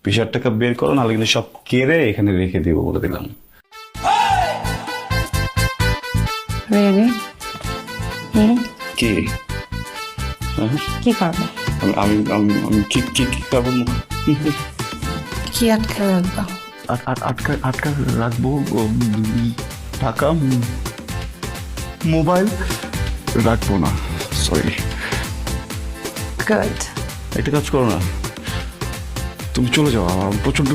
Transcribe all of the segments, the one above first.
20,000 টাকা বের করো, নাহলে কিন্তু সব কেড়ে এখানে রেখে দিব বলে দিলাম। রেডি? কি কি করবে? আমি আমি আমি কি কি কি করবো? কি আটকে রাখবা? আটকা রাখবো টাকা, মোবাইল রাখবো না। সরি। গুড। একটা কাজ করো না, তুমি চলে যাও, আমার প্রচন্ড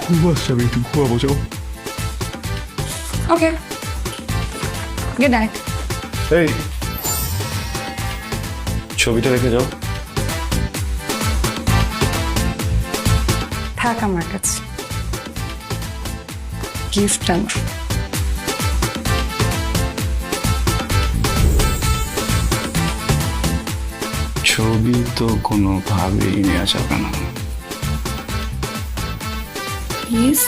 ঘুম আসছে, আমি একটু ঘুমাবো। যাও। ওকে, গুড নাইট। এই ছবিটা রেখে যাও। থাক আমার কাছে, গিফট আমার। ছবি তো কোনোভাবেই নেওয়া যাবে না। প্লিজ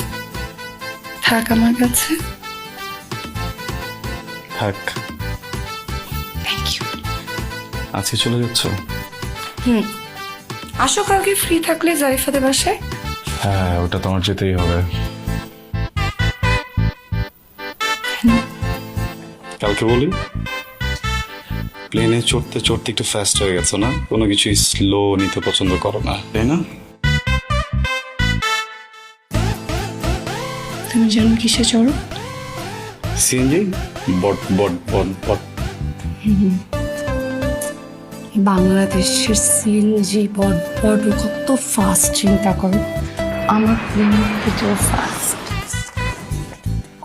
থাক আমার কাছে। থাক। Thank you. আজকে চলে যাচ্ছ? আসো কালকে ফ্রি থাকলে জারিফাদের বাসায়। হ্যাঁ, ওটা তোমার যেতেই হবে। কালকে বলি, প্লেনে চড়তে চড়তে একটু ফাস্ট হয়ে গেছো না? কোনো কিছু স্লো নিতে পছন্দ করো না, তাই না? তুমি জানো কিসে চড়ো? সিএনজি। বট বট বট বট। বাংলাদেশের সিএনজি বট কত ফাস্ট, চিন্তা করো। আমার প্লেন থেকেও ফাস্ট,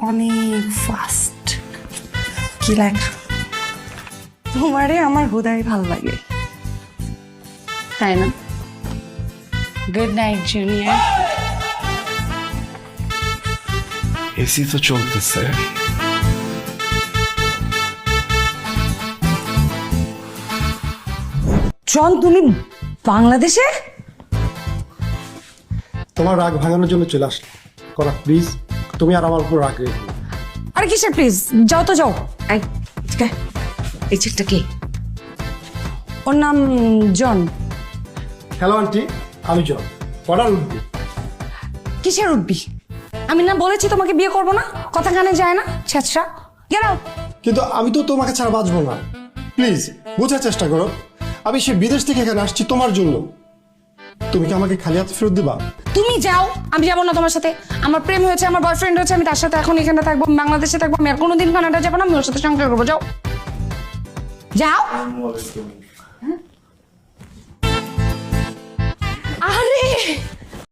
অনেক ফাস্ট। কি লাগে তোমারে? আমার হুদাই ভাল লাগে, তাই না? Good night junior. এসি তো চলতেছে। জন, তুমি বাংলাদেশে? তোমার রাগ ভাঙানোর জন্য চলে আসলাম। করা প্লিজ, তুমি আর আমার উপর রাগ রেখো না। আরে কিসের প্লিজ? যাও তো যাও। এই ছেলেটা কে? ওর নাম জন। হ্যালো আন্টি, আমি জন। করার উঠবি? কিসের উঠবি? আমি না বলেছি তোমাকে বিয়ে করবো না? কথা কানে যায় না? ছেঁচড়া, গেট আউট। কিন্তু আমি তো তোমাকে ছাড়া বাঁচবো না। প্লিজ বোঝার চেষ্টা করো, আমি সে বিদেশ থেকে এখানে আসছি তোমার জন্য। তুমি কি আমাকে খালি হাতে ফেরত দিবা? তুমি যাও, আমি যাবো না তোমার সাথে। আমার প্রেম হয়েছে, আমার বয়ফ্রেন্ড হয়েছে, আমি তার সাথে এখন এখানে থাকবো, বাংলাদেশে থাকবো। আমি আর কোনোদিন কানাডা যাবো না, আমি ওর সাথে সংসার করবো। যাও যাও। আরে